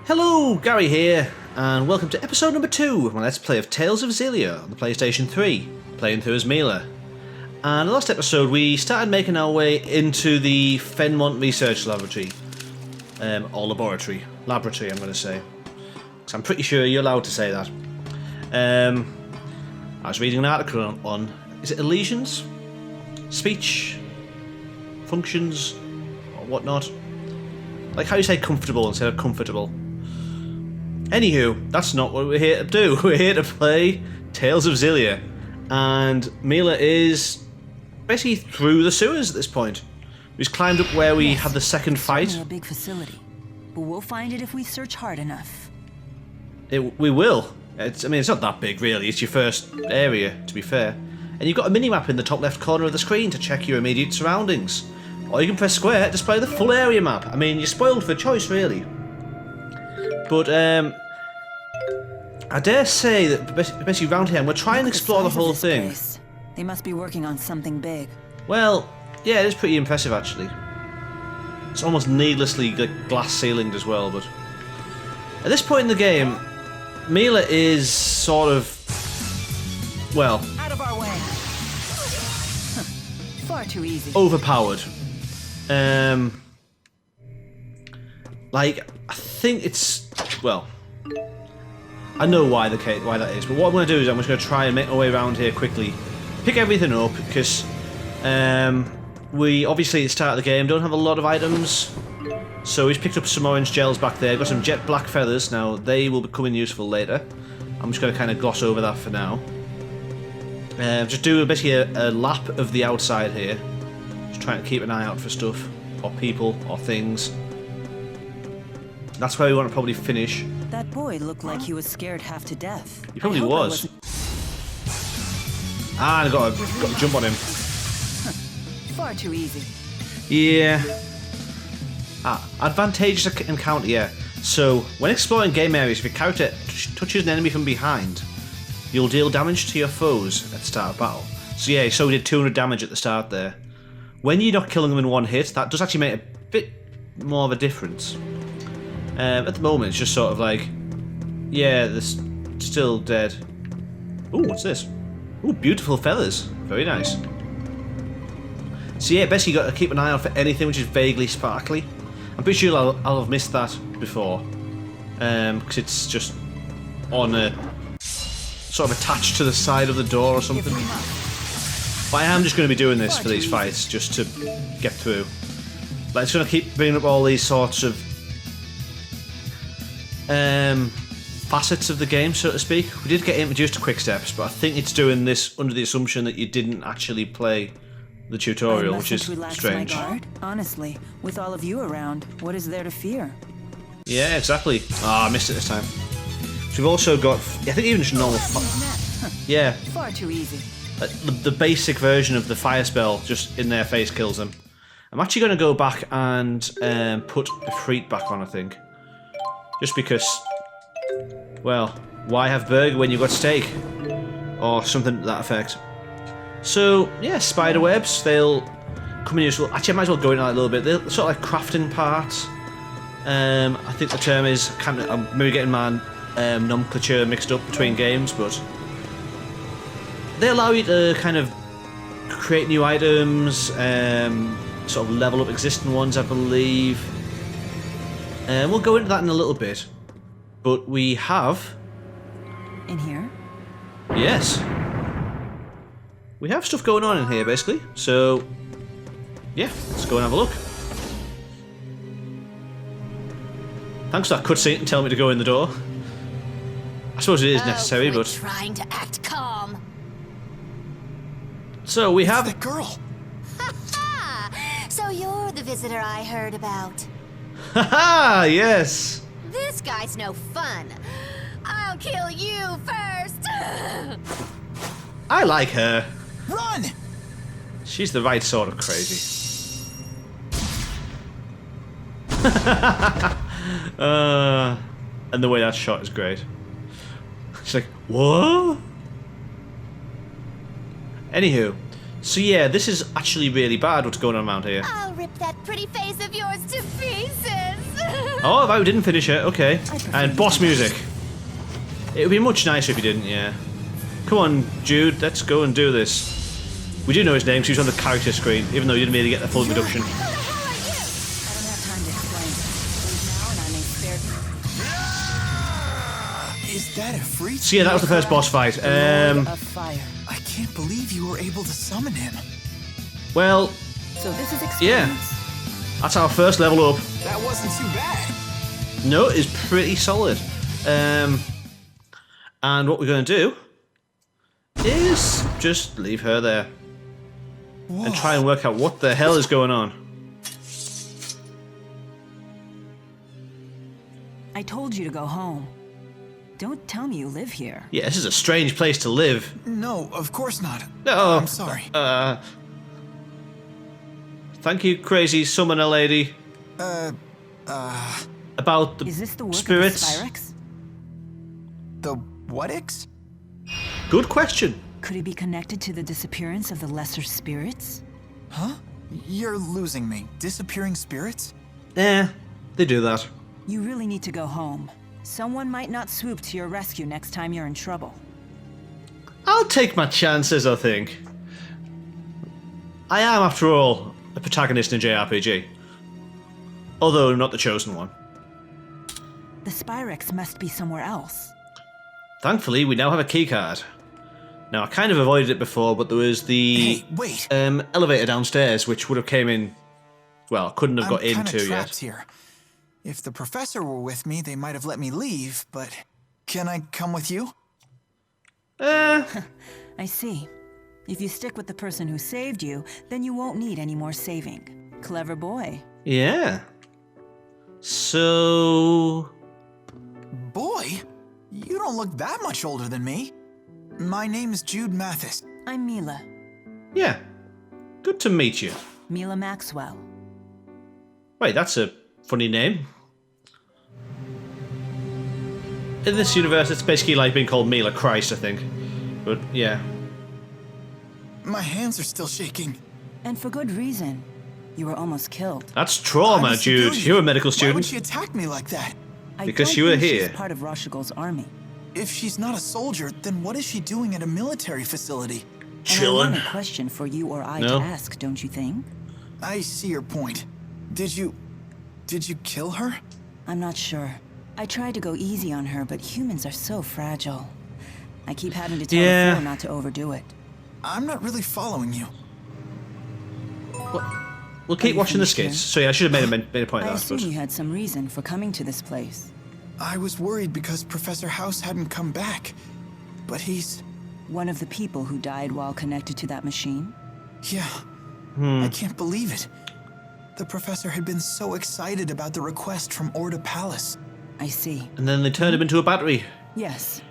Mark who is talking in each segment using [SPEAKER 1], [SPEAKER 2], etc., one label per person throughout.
[SPEAKER 1] Hello, Gary here, and welcome to episode number 2 of my Let's Play of Tales of Xillia on the PlayStation 3, playing through as Milla. And in the last episode we started making our way into the Fenmont Research Laboratory, or laboratory, I'm going to say, because I'm pretty sure you're allowed to say that. I was reading an article on, is it illusions? Speech? Functions? Or whatnot? Like how you say comfortable instead of comfortable. Anywho, that's not what we're here to do. We're here to play Tales of Xillia, and Milla is basically through the sewers at this point. We've climbed up where we had the second fight.
[SPEAKER 2] A big facility, but we'll find it if we search hard enough.
[SPEAKER 1] We will. It's not that big really. It's your first area, to be fair. And you've got a mini-map in the top left corner of the screen to check your immediate surroundings. Or you can press square to display the full area map. I mean, you're spoiled for choice, really. But, I dare say that basically around here, we're trying to explore the whole thing.
[SPEAKER 2] They must be working on something big.
[SPEAKER 1] Well, yeah, it is pretty impressive, actually. It's almost needlessly glass-ceilinged as well, but... At this point in the game, Milla is sort of... well...
[SPEAKER 2] Out of our way. Far too easy.
[SPEAKER 1] Overpowered. Like, I think it's... well... I know why that is, but what I'm going to do is I'm just going to try and make my way around here quickly. Pick everything up, because... we, obviously, at the start of the game, don't have a lot of items. So we've picked up some orange gels back there, got some jet black feathers. Now, they will become useful later. I'm just going to kind of gloss over that for now. Just do basically a lap of the outside here. Just trying to keep an eye out for stuff, or people, or things. That's where we want to probably finish.
[SPEAKER 2] That boy looked like he was scared half to death.
[SPEAKER 1] He probably was. Ah, I got to jump on him.
[SPEAKER 2] Far too easy.
[SPEAKER 1] Yeah. Advantageous encounter, yeah. So, when exploring game areas, if your character touches an enemy from behind, you'll deal damage to your foes at the start of battle. So yeah, so we did 200 damage at the start there. When you're not killing them in one hit, that does actually make a bit more of a difference. At the moment, it's just sort of like, yeah, they're still dead. Ooh, what's this? Ooh, beautiful feathers. Very nice. So yeah, basically you got to keep an eye out for anything which is vaguely sparkly. I'm pretty sure I'll have missed that before, because it's just on a sort of attached to the side of the door or something. But I am just going to be doing this for these fights, just to get through. Like, it's going to keep bringing up all these sorts of facets of the game, so to speak. We did get introduced to quick steps, but I think it's doing this under the assumption that you didn't actually play the tutorial, which is strange.
[SPEAKER 2] Honestly, with all of you around, what is there to fear? Yeah,
[SPEAKER 1] exactly. Ah, I missed it this time. So we've also got, I think even just normal yeah.
[SPEAKER 2] Far too easy.
[SPEAKER 1] The basic version of the fire spell just in their face kills them. I'm actually going to go back and put the Freet back on, I think. Just because, well, why have burger when you've got steak? Or something to that effect. So, yeah, spider webs, they'll come in useful. Actually, I might as well go into that a little bit. They're sort of like crafting parts. I think the term is, I'm maybe getting my nomenclature mixed up between games, but they allow you to kind of create new items, sort of level up existing ones, I believe. We'll go into that in a little bit, but we have...
[SPEAKER 2] in here?
[SPEAKER 1] Yes. We have stuff going on in here, basically, so yeah, let's go and have a look. Thanks for that cutscene and telling me to go in the door. I suppose it is necessary, but...
[SPEAKER 3] trying to act calm.
[SPEAKER 1] So we have...
[SPEAKER 3] the girl! So you're the visitor I heard about.
[SPEAKER 1] Haha, yes!
[SPEAKER 3] This guy's no fun. I'll kill you first!
[SPEAKER 1] I like her.
[SPEAKER 3] Run!
[SPEAKER 1] She's the right sort of crazy. And the way that shot is great. She's like, what? Anywho, so yeah, this is actually really bad what's going on around here.
[SPEAKER 3] I'll rip that pretty face of yours to pieces!
[SPEAKER 1] Oh, right, we didn't finish it. Okay. And boss music. It would be much nicer if you didn't, yeah. Come on, Jude, let's go and do this. We do know his name because he was on the character screen, even though you didn't really get the full introduction.
[SPEAKER 2] I don't have time to explain. Leave now and I may spare you.
[SPEAKER 4] Is that a freak?
[SPEAKER 1] So yeah, that was the first boss fight.
[SPEAKER 2] Lord of fire.
[SPEAKER 4] I can't believe you were able to summon him.
[SPEAKER 1] Well,
[SPEAKER 2] So this is experience.
[SPEAKER 1] yeah. That's our first level up.
[SPEAKER 4] That wasn't too bad.
[SPEAKER 1] No, it's pretty solid. And what we're going to do is just leave her there.
[SPEAKER 4] Whoa.
[SPEAKER 1] And try and work out what the hell is going on.
[SPEAKER 2] I told you to go home. Don't tell me you live here.
[SPEAKER 1] Yeah, this is a strange place to live.
[SPEAKER 4] No, of course not.
[SPEAKER 1] No.
[SPEAKER 4] I'm sorry.
[SPEAKER 1] Thank you, crazy summoner lady. About the
[SPEAKER 2] Is this the work
[SPEAKER 1] spirits.
[SPEAKER 2] of the Spyrex?
[SPEAKER 4] The what-ix?
[SPEAKER 1] Good question.
[SPEAKER 2] Could it be connected to the disappearance of the lesser spirits?
[SPEAKER 4] Huh? You're losing me. Disappearing spirits?
[SPEAKER 1] Yeah, they do that.
[SPEAKER 2] You really need to go home. Someone might not swoop to your rescue next time you're in trouble.
[SPEAKER 1] I'll take my chances, I think. I am, after all, a protagonist in a JRPG. Although not the chosen one.
[SPEAKER 2] The Spyrex must be somewhere else.
[SPEAKER 1] Thankfully, we now have a keycard. Now, I kind of avoided it before, but there was the
[SPEAKER 4] Hey, wait.
[SPEAKER 1] elevator downstairs, which would have came in... Well, couldn't have got
[SPEAKER 4] I'm kinda
[SPEAKER 1] into
[SPEAKER 4] trapped
[SPEAKER 1] yet.
[SPEAKER 4] here. If the professor were with me, they might have let me leave, but... Can I come with you?
[SPEAKER 2] I see. If you stick with the person who saved you, then you won't need any more saving. Clever boy.
[SPEAKER 1] Yeah. So...
[SPEAKER 4] Boy, you don't look that much older than me. My name is Jude Mathis.
[SPEAKER 2] I'm Milla.
[SPEAKER 1] Yeah. Good to meet you.
[SPEAKER 2] Milla Maxwell.
[SPEAKER 1] Wait, that's a funny name. In this universe, it's basically like being called Mila Christ, I think. But, yeah.
[SPEAKER 4] My hands are still shaking.
[SPEAKER 2] And for good reason. You were almost killed.
[SPEAKER 1] That's
[SPEAKER 4] I'm
[SPEAKER 1] trauma,
[SPEAKER 4] a
[SPEAKER 1] Jude.
[SPEAKER 4] civilian.
[SPEAKER 1] You're a medical
[SPEAKER 4] Why would
[SPEAKER 1] student.
[SPEAKER 4] she attack me like that?
[SPEAKER 2] I
[SPEAKER 1] Because
[SPEAKER 2] don't
[SPEAKER 1] you were
[SPEAKER 2] think
[SPEAKER 1] here.
[SPEAKER 2] She's part of Rashigol's army.
[SPEAKER 4] If she's not a soldier, then what is she doing at a military facility?
[SPEAKER 1] Chilling.
[SPEAKER 2] And a question for you or I
[SPEAKER 1] No.
[SPEAKER 2] to ask, don't you think?
[SPEAKER 4] I see your point. Did you kill her?
[SPEAKER 2] I'm not sure. I tried to go easy on her, but humans are so fragile. I keep having to tell
[SPEAKER 1] Yeah.
[SPEAKER 2] the floor not to overdo it.
[SPEAKER 4] I'm not really following you.
[SPEAKER 1] We'll keep
[SPEAKER 2] you
[SPEAKER 1] watching the
[SPEAKER 2] finished
[SPEAKER 1] skits.
[SPEAKER 2] here?
[SPEAKER 1] So yeah, I should have made a point
[SPEAKER 2] I
[SPEAKER 1] of that,
[SPEAKER 2] assume
[SPEAKER 1] but...
[SPEAKER 2] you had some reason for coming to this place.
[SPEAKER 4] I was worried because Professor House hadn't come back. But he's...
[SPEAKER 2] One of the people who died while connected to that machine?
[SPEAKER 4] Yeah. I can't believe it. The professor had been so excited about the request from Orda Palace.
[SPEAKER 2] I see.
[SPEAKER 1] And then they turned him into a battery.
[SPEAKER 2] Yes.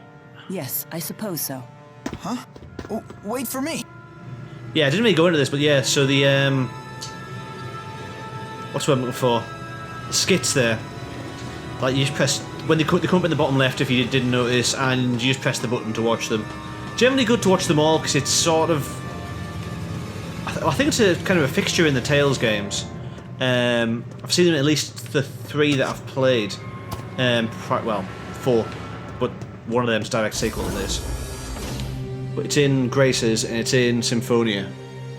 [SPEAKER 2] Yes, I suppose so.
[SPEAKER 4] Huh? Oh, wait for me.
[SPEAKER 1] Yeah, I didn't really go into this, but yeah, so the, what's what I'm looking for? The skits there. Like, you just press... When they come up in the bottom left, if you didn't notice, and you just press the button to watch them. Generally good to watch them all, because it's sort of... I think it's a kind of a fixture in the Tales games. I've seen them at least the 3 that I've played. Well, 4. But one of them's direct sequel to this. But it's in Graces and it's in Symphonia.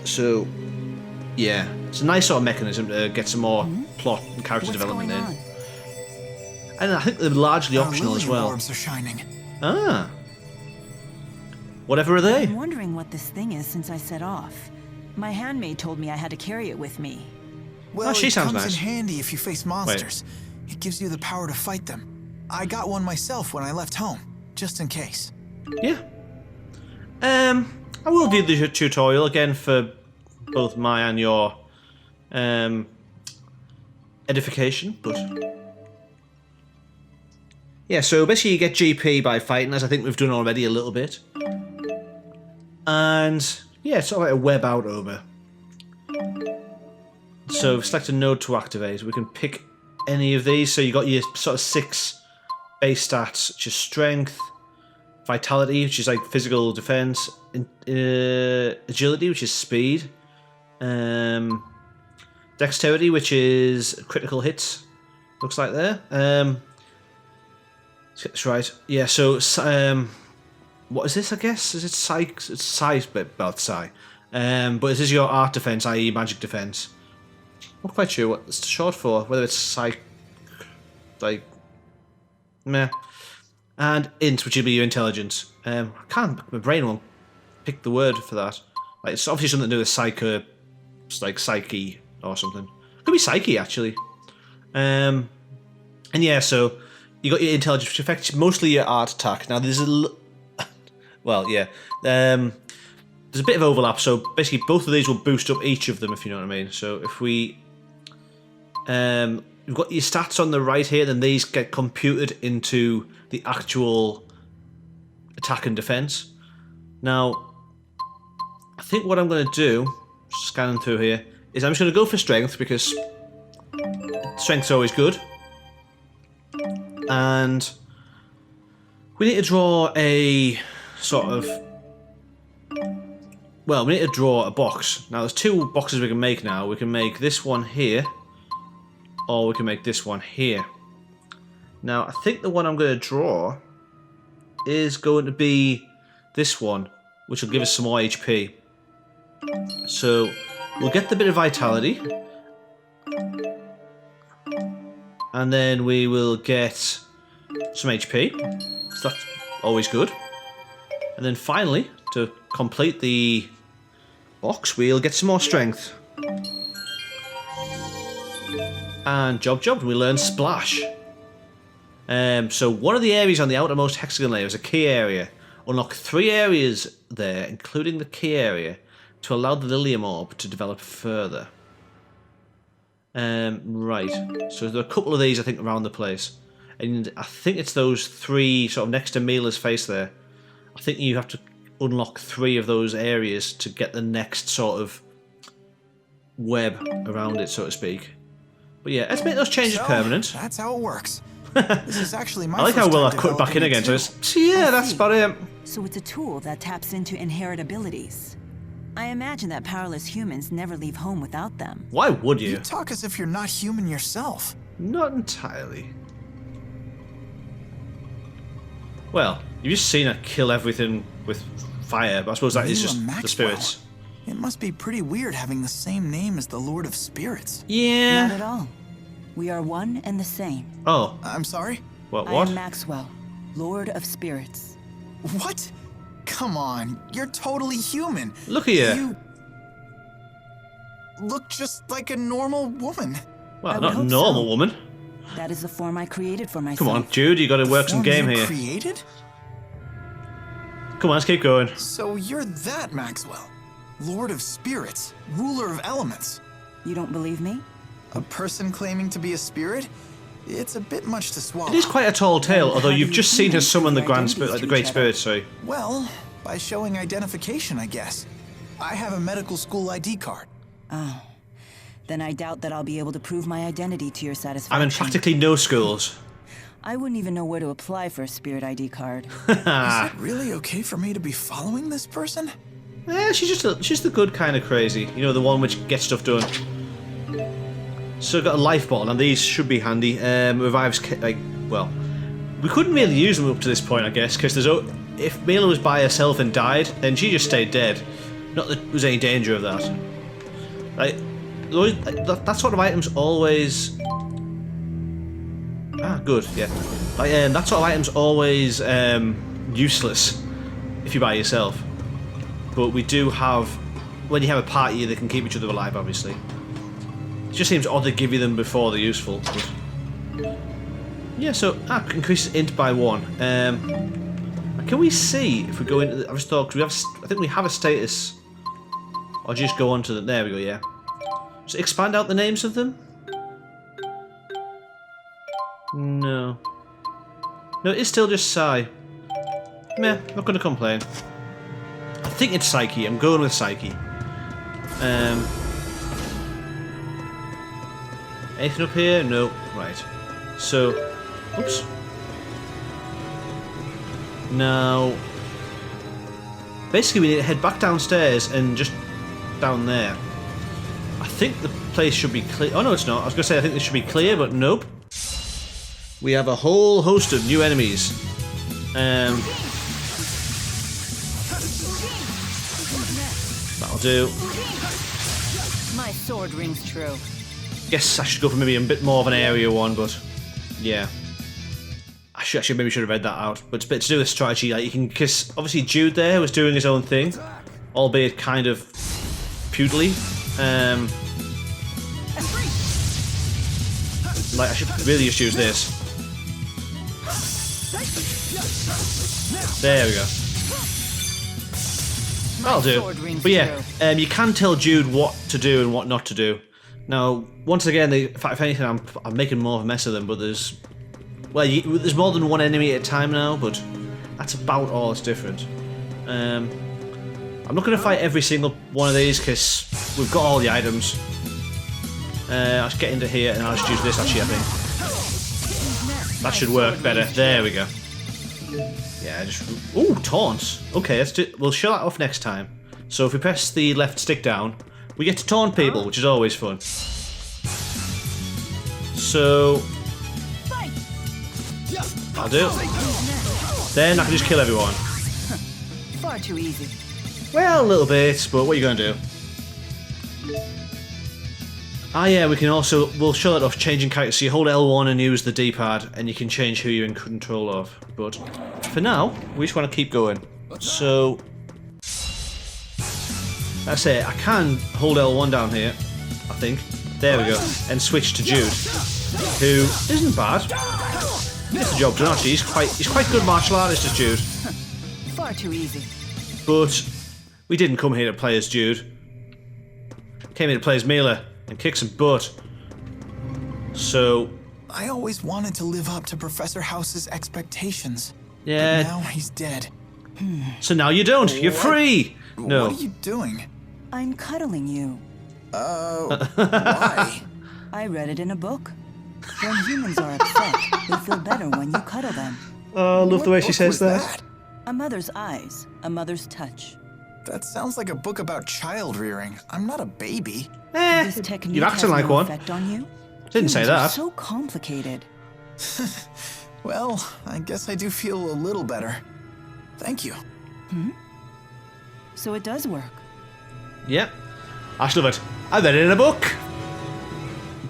[SPEAKER 1] So, yeah. It's a nice sort of mechanism to get some more plot and character
[SPEAKER 2] What's
[SPEAKER 1] development
[SPEAKER 2] going
[SPEAKER 1] in.
[SPEAKER 2] on?
[SPEAKER 1] And I think they're largely
[SPEAKER 4] Our
[SPEAKER 1] optional as
[SPEAKER 4] Lillian
[SPEAKER 1] well.
[SPEAKER 4] orbs are shining.
[SPEAKER 1] Ah. Whatever are they?
[SPEAKER 2] I'm wondering what this thing is since I set off. My handmaid told me I had to carry it with me.
[SPEAKER 4] Well,
[SPEAKER 1] she
[SPEAKER 4] it
[SPEAKER 1] sounds
[SPEAKER 4] comes
[SPEAKER 1] nice.
[SPEAKER 4] in handy if you face monsters. It gives you the power to fight them. I got one myself when I left home, just in case.
[SPEAKER 1] Yeah. I will do the tutorial again for both my and your edification, but yeah. So basically, you get GP by fighting, as I think we've done already a little bit, and yeah, it's sort of like a web out over. So select a node to activate. We can pick any of these. So you got your sort of 6 base stats, which is strength, vitality, which is like physical defense, agility, which is speed, dexterity, which is critical hits, Looks like there. Let's get this right. Yeah, so, what is this, I guess? Is it Psi? It's Psi's bit about Psi. But this is your art defense, i.e. magic defense. Not quite sure what it's short for, whether it's Psi... like... meh. And int, which would be your intelligence. I can't, my brain won't pick the word for that. Like, it's obviously something to do with psycho, like psyche or something. Could be psyche, actually. And yeah, so you got your intelligence, which affects mostly your art attack. Now, there's a... well, yeah. There's a bit of overlap, so basically both of these will boost up each of them, if you know what I mean. So if we... you've got your stats on the right here, then these get computed into the actual attack and defense. Now, I think what I'm going to do, scanning through here, is I'm just going to go for strength, because strength's always good. And we need to draw a sort of... well, we need to draw a box. Now, there's two boxes we can make now. We can make this one here, or we can make this one here. Now, I think the one I'm going to draw is going to be this one, which will give us some more HP. So, we'll get the bit of vitality. And then we will get some HP. So that's always good. And then finally, to complete the box, we'll get some more strength. And job, we learn Splash. So one of the areas on the outermost hexagon layer is a key area. Unlock 3 areas there, including the key area, to allow the Lilium Orb to develop further. Right, so there are a couple of these I think around the place. And I think it's those 3 sort of next to Milla's face there. I think you have to unlock 3 of those areas to get the next sort of web around it, so to speak. But yeah, let's make those changes permanent.
[SPEAKER 4] That's how it works. This is actually my
[SPEAKER 1] I like how
[SPEAKER 4] first
[SPEAKER 1] well
[SPEAKER 4] time
[SPEAKER 1] I cut it back in again.
[SPEAKER 4] developing
[SPEAKER 1] So
[SPEAKER 4] it,
[SPEAKER 1] it's, yeah, that's about it.
[SPEAKER 2] So it's a tool that taps into inherent abilities. I imagine that powerless humans never leave home without them.
[SPEAKER 1] Why would
[SPEAKER 4] You
[SPEAKER 1] you?
[SPEAKER 4] talk as if you're not human yourself.
[SPEAKER 1] Not entirely. Well, you've just seen her kill everything with fire, but I suppose that is
[SPEAKER 4] Milla
[SPEAKER 1] just the
[SPEAKER 4] Maxwell.
[SPEAKER 1] spirits.
[SPEAKER 4] It must be pretty weird having the same name as the Lord of Spirits.
[SPEAKER 2] Not
[SPEAKER 1] Yeah.
[SPEAKER 2] at all. We are one and the same.
[SPEAKER 1] Oh,
[SPEAKER 4] I'm sorry?
[SPEAKER 1] what?
[SPEAKER 2] I am Maxwell, Lord of Spirits.
[SPEAKER 4] What? Come on, you're totally human.
[SPEAKER 1] Look at you.
[SPEAKER 4] You look just like a normal woman.
[SPEAKER 1] Well,
[SPEAKER 2] I would
[SPEAKER 1] not
[SPEAKER 2] hope
[SPEAKER 1] normal
[SPEAKER 2] so.
[SPEAKER 1] woman.
[SPEAKER 2] That is the form I created for myself.
[SPEAKER 1] Come on, Jude, you got to work some
[SPEAKER 4] Form
[SPEAKER 1] game
[SPEAKER 4] you
[SPEAKER 1] here.
[SPEAKER 4] created?
[SPEAKER 1] Come on, let's keep going.
[SPEAKER 4] So you're that Maxwell, Lord of Spirits, ruler of elements.
[SPEAKER 2] You don't believe me?
[SPEAKER 4] A person claiming to be a spirit? It's a bit much to swallow.
[SPEAKER 1] It is quite a tall tale, although
[SPEAKER 2] how
[SPEAKER 1] you've
[SPEAKER 2] do
[SPEAKER 1] just
[SPEAKER 2] you
[SPEAKER 1] seen her
[SPEAKER 2] humans
[SPEAKER 1] summon the
[SPEAKER 2] prove
[SPEAKER 1] Grand
[SPEAKER 2] identities
[SPEAKER 1] Spirit, like the
[SPEAKER 2] to
[SPEAKER 1] Great
[SPEAKER 2] each other?
[SPEAKER 1] Spirit. Sorry.
[SPEAKER 4] Well, by showing identification, I guess. I have a medical school ID card.
[SPEAKER 2] Oh. Then I doubt that I'll be able to prove my identity to your satisfaction.
[SPEAKER 1] I'm in practically no schools.
[SPEAKER 2] I wouldn't even know where to apply for a spirit ID card.
[SPEAKER 4] Is it really okay for me to be following this person?
[SPEAKER 1] Yeah, she's just the good kind of crazy. You know, the one which gets stuff done. So I've got a life bottle, and these should be handy. Revives, like, well, we couldn't really use them up to this point, I guess, because if Milla was by herself and died, then she just stayed dead. Not that there was any danger of that. Like, that sort of item's always... Ah, good, yeah. Like, that sort of item's always useless if you're by yourself. But we do have... When you have a party, they can keep each other alive, obviously. It just seems odd to give you them before they're useful. But... Yeah, so increases int by 1. Can we see if we go into the... I just thought, I think we have a status. Or just go on to the... There we go, yeah. So expand out the names of them? No. No, it's still just Psy. Meh, not gonna complain. I think it's Psyche. I'm going with Psyche. Anything up here? No. Right. So, oops. Now, basically we need to head back downstairs and just down there. I think the place should be clear. Oh no, it's not. I was gonna say I think this should be clear, but nope. we have a whole host of new enemies. That'll do.
[SPEAKER 2] My sword rings true.
[SPEAKER 1] Guess I should go for maybe a bit more of an area one, but yeah. I should have read that out. But it's a bit to do with strategy. Like you can, because obviously Jude there was doing his own thing, albeit kind of futilely. Like I should really just use this. There we go. That'll do. But yeah, you can tell Jude what to do and what not to do. Now, once again, if anything, I'm making more of a mess of them. But there's more than one enemy at a time now. But that's about all that's different. I'm not going to fight every single one of these because we've got all the items. I'll just get into here and I'll just use this. Actually, I think that should work better. There we go. Yeah, just... Ooh, taunts. Okay, we'll show that off next time. So if we press the left stick down, we get to taunt people, which is always fun. So... I'll do. Then I can just kill everyone.
[SPEAKER 2] Far too easy.
[SPEAKER 1] Well, a little bit, but what are you going to do? Ah yeah, we'll show that off changing characters. So you hold L1 and use the D-pad and you can change who you're in control of. But for now, we just want to keep going. So, that's it. I can hold L1 down here, I think. There we go. And switch to Jude, who isn't bad. Gets the job done actually. He's quite good martial artist as Jude.
[SPEAKER 2] Far too easy.
[SPEAKER 1] But we didn't come here to play as Jude. Came here to play as Milla and kick some butt. So...
[SPEAKER 4] I always wanted to live up to Professor House's expectations.
[SPEAKER 1] Yeah.
[SPEAKER 4] But now he's dead.
[SPEAKER 1] So now you don't. You're free. No.
[SPEAKER 4] What are you doing?
[SPEAKER 2] I'm cuddling you.
[SPEAKER 4] Why?
[SPEAKER 2] I read it in a book. When humans are upset, they feel better when you cuddle them.
[SPEAKER 1] Oh, I love the way she says that.
[SPEAKER 2] A mother's eyes, a mother's touch.
[SPEAKER 4] That sounds like a book about child rearing. I'm not a baby.
[SPEAKER 2] This technique
[SPEAKER 1] you're acting
[SPEAKER 2] has
[SPEAKER 1] like
[SPEAKER 2] no
[SPEAKER 1] one.
[SPEAKER 2] effect on you?
[SPEAKER 1] Didn't say
[SPEAKER 2] Humans are
[SPEAKER 1] that.
[SPEAKER 2] so complicated.
[SPEAKER 4] Well, I guess I do feel a little better. Thank you.
[SPEAKER 2] So it does work.
[SPEAKER 1] Yep. I love it. I read it in a book.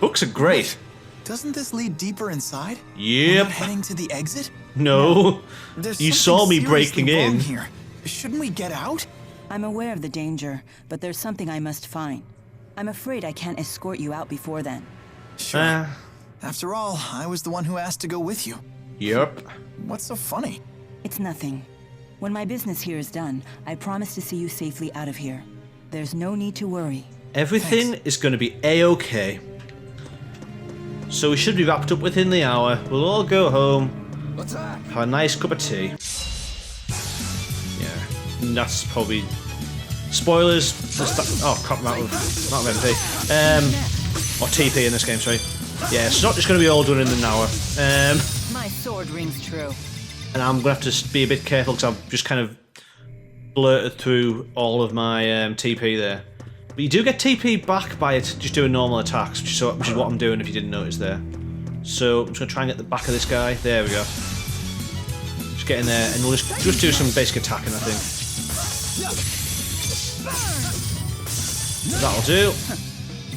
[SPEAKER 1] Books are great.
[SPEAKER 4] Doesn't this lead deeper inside? We're
[SPEAKER 1] Yep.
[SPEAKER 4] not heading to the exit?
[SPEAKER 1] No.
[SPEAKER 4] There's
[SPEAKER 1] You
[SPEAKER 4] something
[SPEAKER 1] saw me
[SPEAKER 4] seriously
[SPEAKER 1] breaking
[SPEAKER 4] wrong
[SPEAKER 1] in.
[SPEAKER 4] here. Shouldn't we get out?
[SPEAKER 2] I'm aware of the danger, but there's something I must find. I'm afraid I can't escort you out before then.
[SPEAKER 4] Sure. After all, I was the one who asked to go with you.
[SPEAKER 1] Yep.
[SPEAKER 4] What's so funny?
[SPEAKER 2] It's nothing. When my business here is done, I promise to see you safely out of here. There's no need to worry.
[SPEAKER 1] Everything is going to be a-okay. So we should be wrapped up within the hour. We'll all go home. Have a nice cup of tea. Yeah. And that's probably... Spoilers. Oh, crap, not MP. Or TP in this game, sorry. Yeah, it's not just going to be all done in an hour.
[SPEAKER 2] My sword rings true.
[SPEAKER 1] And I'm going to have to be a bit careful because I've just kind of blurted through all of my TP there. But you do get TP back by it just doing normal attacks, which is what I'm doing if you didn't notice there. So I'm just going to try and get the back of this guy. There we go. Just get in there and we'll just do some basic attacking, I think. That'll do.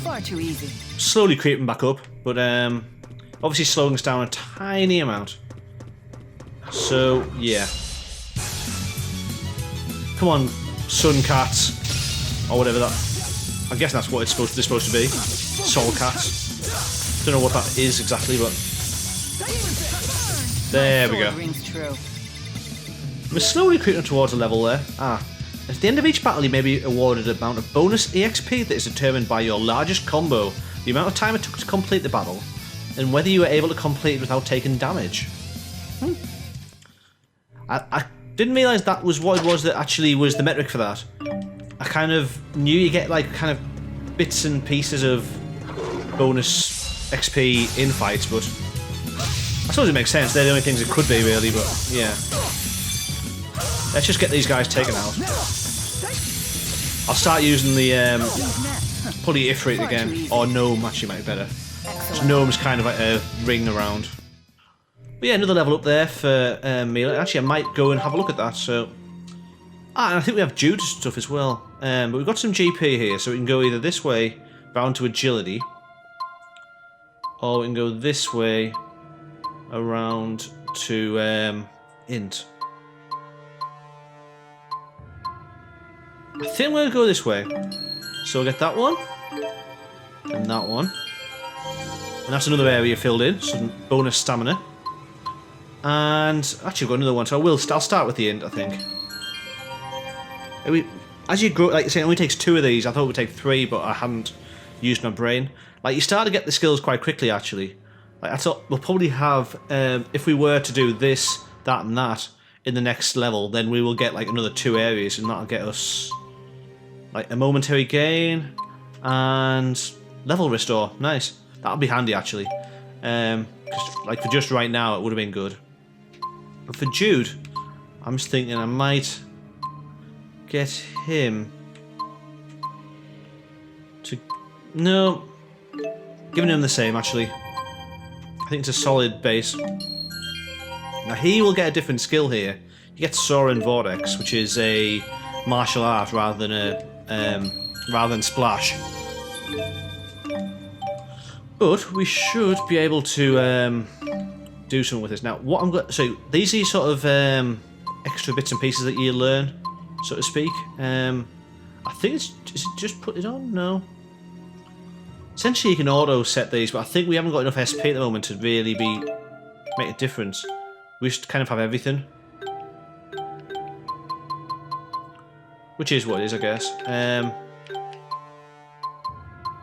[SPEAKER 2] Far too easy.
[SPEAKER 1] Slowly creeping back up, but obviously slowing us down a tiny amount. So, yeah. Come on, sun cats. Or whatever that... I guess that's what it's supposed to be. Soul cats. Don't know what that is exactly, but... There we go.
[SPEAKER 2] Rings true.
[SPEAKER 1] We're slowly creeping towards a level there. At the end of each battle, you may be awarded an amount of bonus EXP that is determined by your largest combo, the amount of time it took to complete the battle, and whether you were able to complete it without taking damage. I didn't realise that was what it was that actually was the metric for that. I kind of knew you get like kind of bits and pieces of bonus XP in fights, but I suppose it makes sense. They're the only things it could be really, but yeah. Let's just get these guys taken out. I'll start using the probably Ifrit again, or Gnome actually might be better. So Gnome's kind of like a ring around. But yeah, another level up there for Milla. Actually, I might go and have a look at that. So, and I think we have Jude stuff as well. But we've got some GP here, so we can go either this way, round to agility, or we can go this way, around to int. I think I'm going to go this way. So we'll get that one, and that one. And that's another area filled in, some bonus stamina. And actually, I've got another one, so I'll start with the int, I think. As you grow, like I say, it only takes 2 of these. I thought it would take 3, but I hadn't used my brain. Like, you start to get the skills quite quickly, actually. Like, I thought we'll probably have, if we were to do this, that, and that in the next level, then we will get like another 2 areas, and that'll get us like a momentary gain and level restore. Nice. That'll be handy, actually. 'Cause, like, for just right now, it would have been good. But for Jude, I'm just thinking I might get him to... No. Giving him the same, actually. I think it's a solid base. Now, he will get a different skill here. He gets Soaring Vortex, which is a martial art rather than Splash. But we should be able to do something with this. Now, what I'm going so these are sort of extra bits and pieces that you learn, so to speak. I think is it just put it on? No. Essentially, you can auto set these, but I think we haven't got enough SP at the moment to really make a difference. We just kind of have everything, which is what it is, I guess.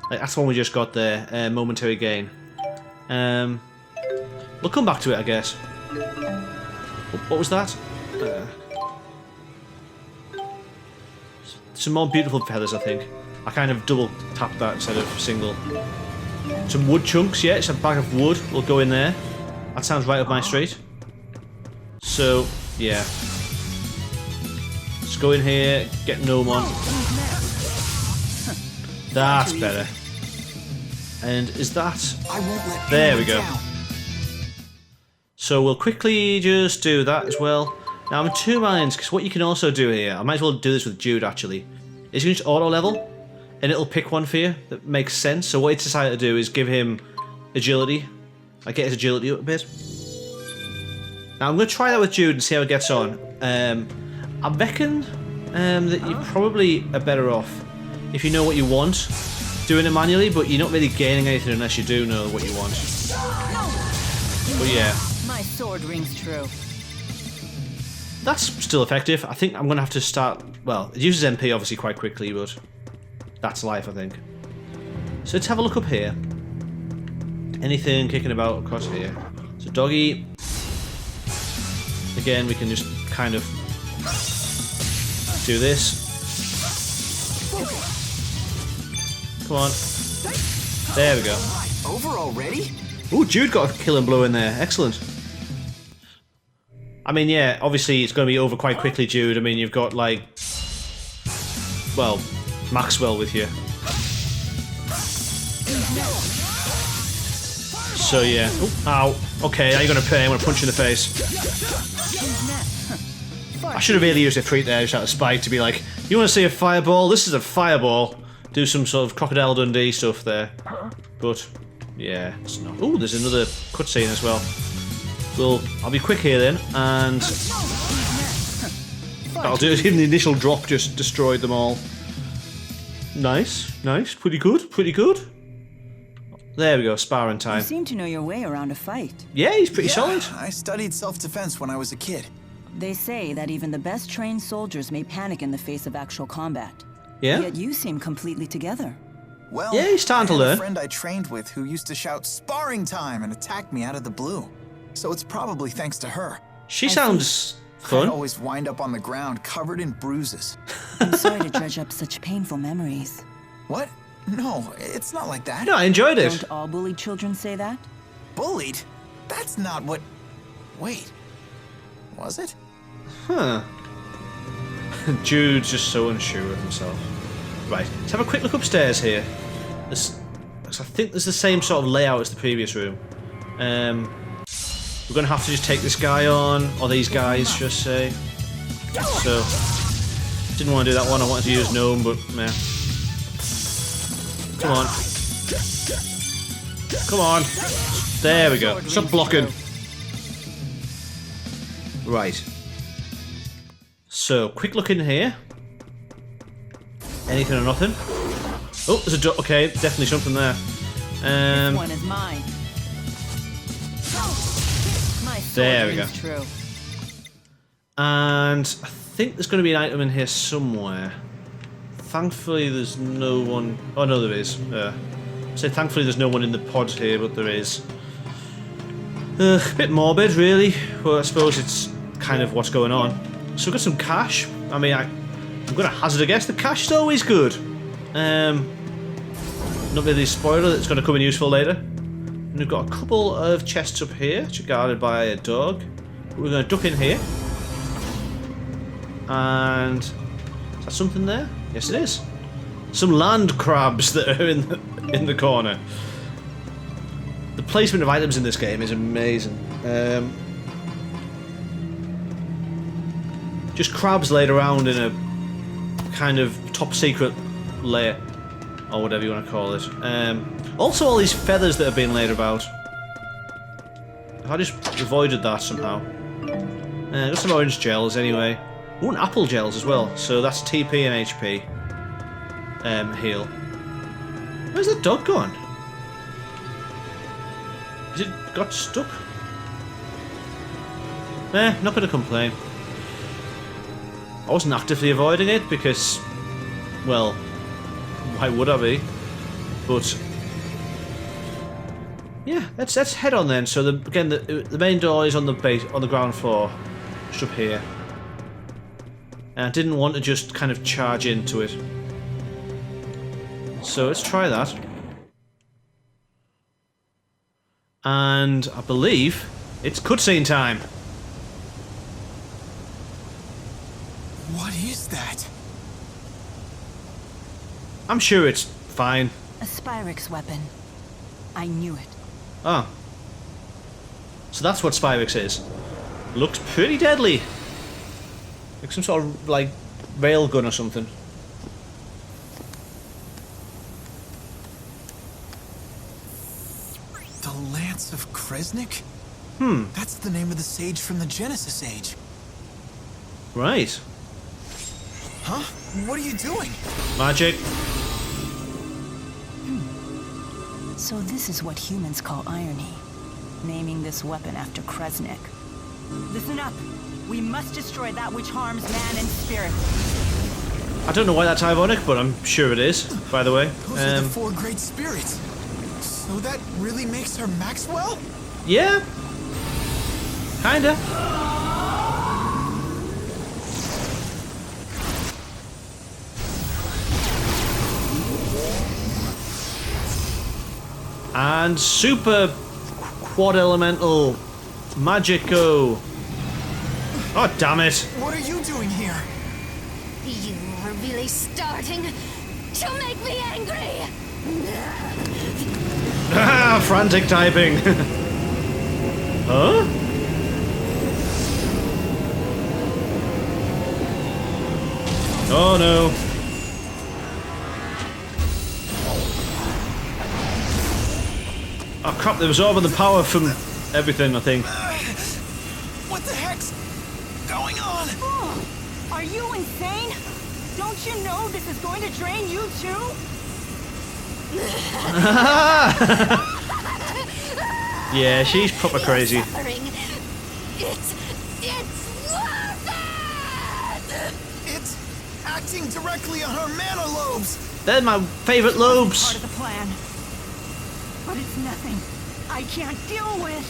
[SPEAKER 1] Like, that's one we just got there, momentary gain. We'll come back to it, I guess. What was that? Some more beautiful feathers, I think. I kind of double tapped that instead of single. Some wood chunks, yeah, it's a bag of wood. We'll go in there. That sounds right up my street. So, yeah. Let's go in here, get Gnome on. That's better. And is that... There we go. So we'll quickly just do that as well. Now I'm in 2 minds, because what you can also do here, I might as well do this with Jude actually, is you can just auto level, and it'll pick one for you that makes sense. So what it's decided to do is give him agility. Like, get his agility up a bit. Now I'm going to try that with Jude and see how it gets on. I reckon that you probably are better off if you know what you want doing it manually, but you're not really gaining anything unless you do know what you want. But yeah.
[SPEAKER 2] My sword rings true.
[SPEAKER 1] That's still effective. I think I'm going to have to start... Well, it uses MP obviously quite quickly, but that's life, I think. So let's have a look up here. Anything kicking about across here? So doggy. Again, we can just kind of do this. Come on. There we go.
[SPEAKER 4] Over already?
[SPEAKER 1] Ooh, Jude got a killing blow in there. Excellent. I mean, yeah, obviously it's going to be over quite quickly, Jude. I mean, you've got, like... Well, Maxwell with you. So, yeah. Ooh, ow. Okay, now you're going to pay. I'm going to punch you in the face. I should have really used a treat there just out of spite to be like, you want to see a fireball? This is a fireball. Do some sort of Crocodile Dundee stuff there. But, yeah, it's not. Ooh, there's another cutscene as well. Well, I'll be quick here then, and I'll do it. Even the initial drop just destroyed them all. Nice, nice, pretty good, pretty good. There we go, sparring time.
[SPEAKER 2] You seem to know your way around a fight.
[SPEAKER 1] Yeah, he's pretty solid.
[SPEAKER 4] I studied self-defense when I was a kid.
[SPEAKER 2] They say that even the best trained soldiers may panic in the face of actual combat.
[SPEAKER 1] Yeah?
[SPEAKER 2] Yet you seem completely together.
[SPEAKER 4] Well,
[SPEAKER 1] yeah, he's starting to
[SPEAKER 4] I had
[SPEAKER 1] learn.
[SPEAKER 4] a friend I trained with who used to shout sparring time and attack me out of the blue. So it's probably thanks to her.
[SPEAKER 1] She sounds
[SPEAKER 4] I'd
[SPEAKER 1] fun.
[SPEAKER 4] always wind up on the ground covered in bruises.
[SPEAKER 2] I'm sorry to dredge up such painful memories.
[SPEAKER 4] What? No, it's not like that.
[SPEAKER 1] No, I enjoyed it.
[SPEAKER 2] Don't all bullied children say that?
[SPEAKER 4] Bullied? That's not what... Wait. Was it?
[SPEAKER 1] Huh. Jude's just so unsure of himself. Right, let's have a quick look upstairs here. I think there's the same sort of layout as the previous room. we're going to have to just take this guy on, or these guys, just say. So, didn't want to do that one. I wanted to use Gnome, but meh. Come on. Come on. There we go. Stop blocking. Right. So, quick look in here. Anything or nothing? Oh, there's a door. Okay, definitely something there.
[SPEAKER 2] This one is mine. My
[SPEAKER 1] there we go.
[SPEAKER 2] True.
[SPEAKER 1] And I think there's going to be an item in here somewhere. Thankfully, there's no one. Oh no, there is. So thankfully, there's no one in the pod here, but there is. A bit morbid, really. Well, I suppose it's kind of what's going on. So we've got some cash. I mean, I'm going to hazard a guess. The cash is always good. Not really a spoiler that's going to come in useful later. And we've got a couple of chests up here, which are guarded by a dog. We're going to duck in here. And is that something there? Yes, it is. Some land crabs that are in the corner. The placement of items in this game is amazing. Just crabs laid around in a kind of top secret lair, or whatever you want to call it. Also, all these feathers that have been laid about. I just avoided that somehow. Got some orange gels anyway. Ooh, and apple gels as well. So that's TP and HP. Heal. Where's that dog gone? Is it got stuck? Not gonna complain. I wasn't actively avoiding it because, well, why would I be? But yeah, let's head on then. So again, the main door is on the ground floor, just up here. And I didn't want to just kind of charge into it. So let's try that. And I believe it's cutscene time.
[SPEAKER 4] What is that?
[SPEAKER 1] I'm sure it's fine.
[SPEAKER 2] A Spyrix weapon. I knew it.
[SPEAKER 1] Ah. So that's what Spyrix is. Looks pretty deadly. Like some sort of, like, railgun or something.
[SPEAKER 4] The Lance of Kresnik? That's the name of the sage from the Genesis Age.
[SPEAKER 1] Right.
[SPEAKER 4] Huh? What are you doing?
[SPEAKER 1] Magic.
[SPEAKER 2] So this is what humans call irony. Naming this weapon after Kresnik. Listen up. We must destroy that which harms man and spirit.
[SPEAKER 1] I don't know why that's ironic, but I'm sure it is, by the way.
[SPEAKER 4] Those are the four great spirits. So that really makes her Maxwell?
[SPEAKER 1] Yeah. Kinda. And super quad elemental Magico. Oh, damn it.
[SPEAKER 4] What are you doing here?
[SPEAKER 3] You are really starting to make me angry!
[SPEAKER 1] Ah, frantic typing. Huh? Oh no. Oh crap, they're absorbing the power from everything, I think.
[SPEAKER 4] What the heck's going on?
[SPEAKER 2] Oh, are you insane? Don't you know this is going to drain you too?
[SPEAKER 1] Yeah, she's proper crazy.
[SPEAKER 3] Suffering. It's worth it!
[SPEAKER 4] It's acting directly on her mana lobes.
[SPEAKER 1] They're my favourite
[SPEAKER 2] Part
[SPEAKER 1] lobes.
[SPEAKER 2] of the plan. But it's nothing I can't deal with.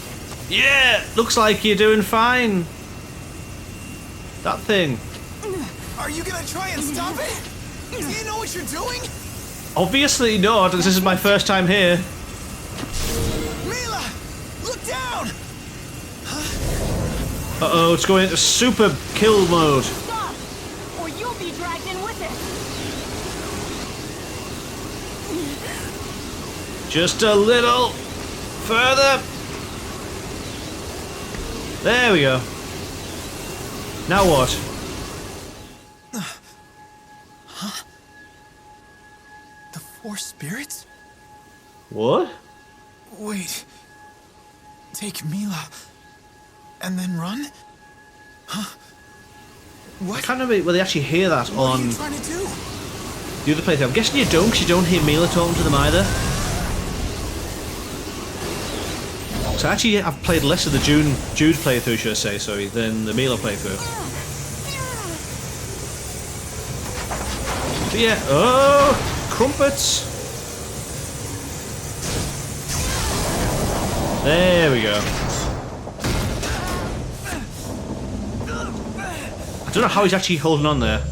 [SPEAKER 1] Yeah, looks like you're doing fine. That thing.
[SPEAKER 4] Are you gonna try and stop it? Do you know what you're doing?
[SPEAKER 1] Obviously not, this is my first time here.
[SPEAKER 4] Milla, look down.
[SPEAKER 1] Uh-oh, it's going into super kill mode.
[SPEAKER 2] Stop, or you'll be dragged in with it.
[SPEAKER 1] Just a little further. There we go. Now what?
[SPEAKER 4] Huh? The four spirits?
[SPEAKER 1] What?
[SPEAKER 4] Wait. Take Milla and then run? Huh? What?
[SPEAKER 1] I can't remember whether they actually hear that
[SPEAKER 4] What are
[SPEAKER 1] on
[SPEAKER 4] you trying to do?
[SPEAKER 1] the other playthrough. I'm guessing you don't, because you don't hear Milla talking to them either. So actually, I've played less of the Jude playthrough, should I say, sorry, than the Milla playthrough. But yeah, oh, crumpets! There we go. I don't know how he's actually holding on there.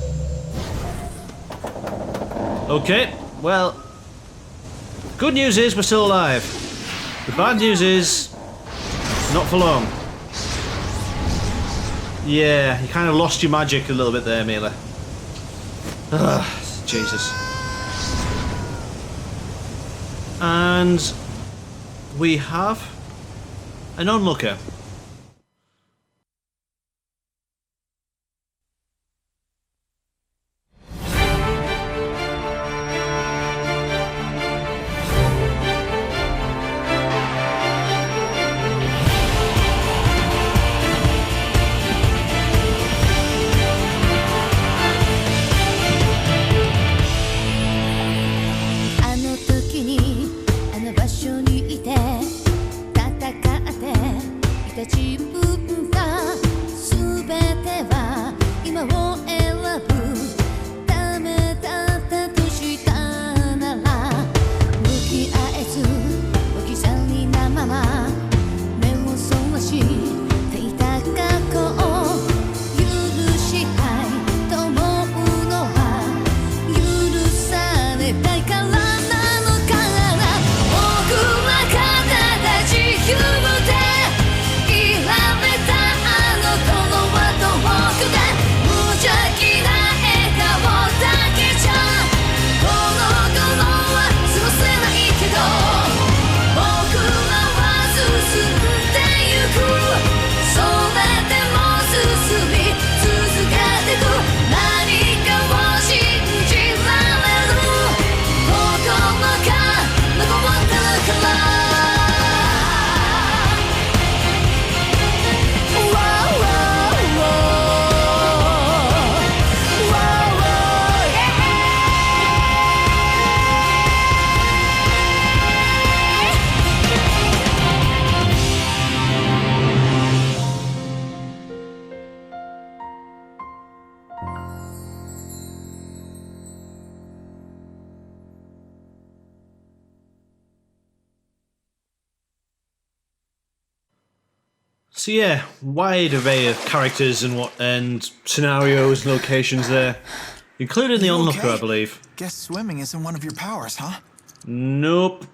[SPEAKER 1] Okay, well, good news is we're still alive. The bad news is, not for long. Yeah, you kind of lost your magic a little bit there, Milla. Ugh, Jesus. And we have an onlooker. So yeah, wide array of characters and scenarios and locations there, including the onlooker, I believe.
[SPEAKER 4] Guess swimming isn't one of your powers, huh?
[SPEAKER 1] Nope.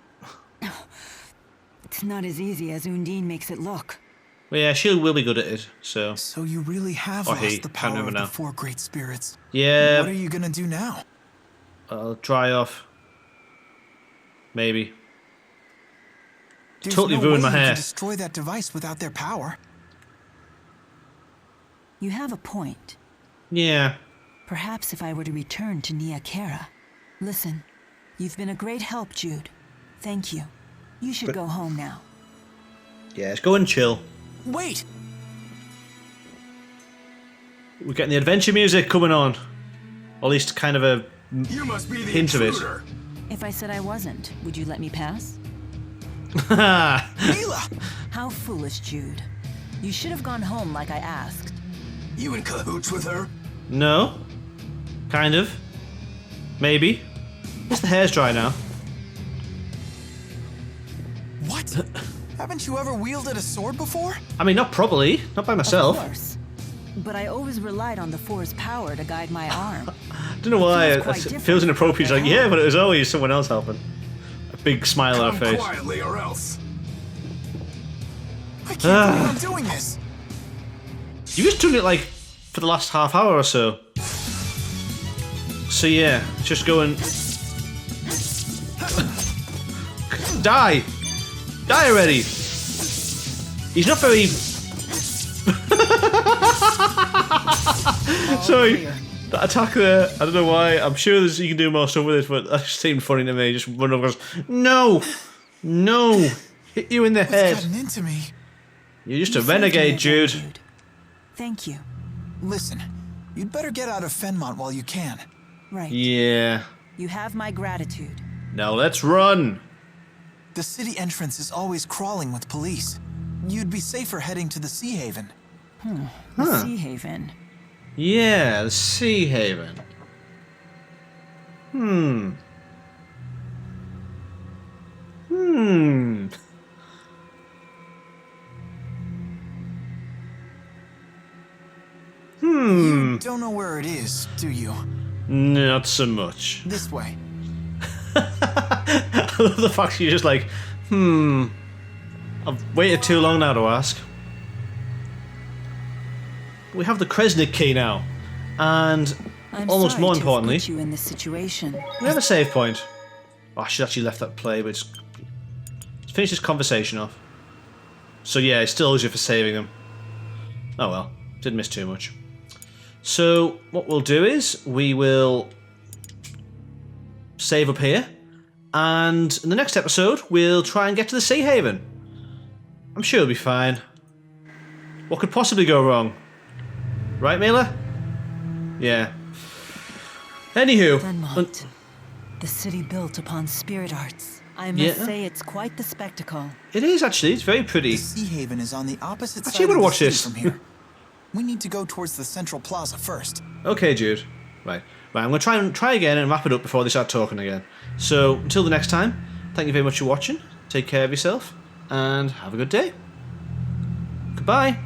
[SPEAKER 2] It's not as easy as Undine makes it look.
[SPEAKER 1] Well, yeah, she will be good at it, so...
[SPEAKER 4] So you really have
[SPEAKER 1] Or he,
[SPEAKER 4] lost the
[SPEAKER 1] can't
[SPEAKER 4] power
[SPEAKER 1] remember
[SPEAKER 4] of
[SPEAKER 1] now.
[SPEAKER 4] the four great spirits.
[SPEAKER 1] Yeah.
[SPEAKER 4] What are you gonna do now?
[SPEAKER 1] I'll dry off. Maybe.
[SPEAKER 4] There's
[SPEAKER 1] Totally
[SPEAKER 4] no
[SPEAKER 1] ruined
[SPEAKER 4] way
[SPEAKER 1] my
[SPEAKER 4] you
[SPEAKER 1] hair.
[SPEAKER 4] can destroy that device without their power.
[SPEAKER 2] You have a point.
[SPEAKER 1] Yeah.
[SPEAKER 2] Perhaps if I were to return to Nia Kara. Listen, you've been a great help, Jude. Thank you. You should go home now.
[SPEAKER 1] Yeah, let's go and chill.
[SPEAKER 4] Wait!
[SPEAKER 1] We're getting the adventure music coming on. Or at least kind of a
[SPEAKER 5] You must be the
[SPEAKER 1] hint of it.
[SPEAKER 5] intruder.
[SPEAKER 2] If I said I wasn't, would you let me pass?
[SPEAKER 4] Milla!
[SPEAKER 2] How foolish, Jude. You should have gone home like I asked.
[SPEAKER 5] You in cahoots with her?
[SPEAKER 1] No. Kind of. Maybe. At least the hair's dry now.
[SPEAKER 4] What? Haven't you ever wielded a sword before?
[SPEAKER 1] I mean, not properly. Not by myself.
[SPEAKER 2] Of course. But I always relied on the Four's power to guide my arm.
[SPEAKER 1] Don't know why.
[SPEAKER 2] feels quite
[SPEAKER 1] It
[SPEAKER 2] different
[SPEAKER 1] feels inappropriate. It's like,
[SPEAKER 2] from
[SPEAKER 1] yeah, but it was always someone else helping. A big smile on her
[SPEAKER 5] Come
[SPEAKER 1] face.
[SPEAKER 5] quietly or else.
[SPEAKER 4] I can't believe I'm doing this.
[SPEAKER 1] You just doing it like for the last half hour or so. So yeah, just go and die. Die already. He's not very Sorry,
[SPEAKER 2] clear.
[SPEAKER 1] that attack there, I don't know why. I'm sure you can do more stuff with it, but that just seemed funny to me. Just run over and goes, no! No! Hit you in the
[SPEAKER 4] What's
[SPEAKER 1] head.
[SPEAKER 4] gotten into me?
[SPEAKER 1] You're just
[SPEAKER 2] You
[SPEAKER 1] a
[SPEAKER 2] saved me
[SPEAKER 1] renegade,
[SPEAKER 2] again,
[SPEAKER 1] Jude.
[SPEAKER 2] Thank you.
[SPEAKER 4] Listen, you'd better get out of Fenmont while you can.
[SPEAKER 2] Right.
[SPEAKER 1] Yeah.
[SPEAKER 2] You have my gratitude.
[SPEAKER 1] Now let's run.
[SPEAKER 4] The city entrance is always crawling with police. You'd be safer heading to the Sea Haven.
[SPEAKER 2] The Sea Haven.
[SPEAKER 1] Yeah, the Sea Haven. Hmm.
[SPEAKER 4] You don't know where it is, do you?
[SPEAKER 1] Not so much.
[SPEAKER 4] This way.
[SPEAKER 1] I love the fact you're just like, I've waited too long now to ask. We have the Kresnik key now. And
[SPEAKER 2] I'm
[SPEAKER 1] almost
[SPEAKER 2] sorry
[SPEAKER 1] more
[SPEAKER 2] to have
[SPEAKER 1] importantly,
[SPEAKER 2] put you in this situation.
[SPEAKER 1] we have a save point. Oh, I should actually left that play, but let's finish this conversation off. So yeah, it still owes you for saving them. Oh well, didn't miss too much. So what we'll do is we will save up here, and in the next episode we'll try and get to the Sea Haven. I'm sure it'll be fine. What could possibly go wrong? Right, Milla? Yeah. Anywho,
[SPEAKER 2] Fenmont. The city built upon spirit arts. I must
[SPEAKER 1] Yeah.
[SPEAKER 2] say it's quite the spectacle.
[SPEAKER 1] it is actually. It's very pretty.
[SPEAKER 4] The Sea Haven is on the opposite
[SPEAKER 1] Actually,
[SPEAKER 4] side
[SPEAKER 1] I'm
[SPEAKER 4] of
[SPEAKER 1] gonna
[SPEAKER 4] the
[SPEAKER 1] watch
[SPEAKER 4] city
[SPEAKER 1] this.
[SPEAKER 4] from here. We need to go towards the central plaza first.
[SPEAKER 1] Okay, Jude. Right. I'm going to try again and wrap it up before they start talking again. So, until the next time, thank you very much for watching. Take care of yourself, and have a good day. Goodbye.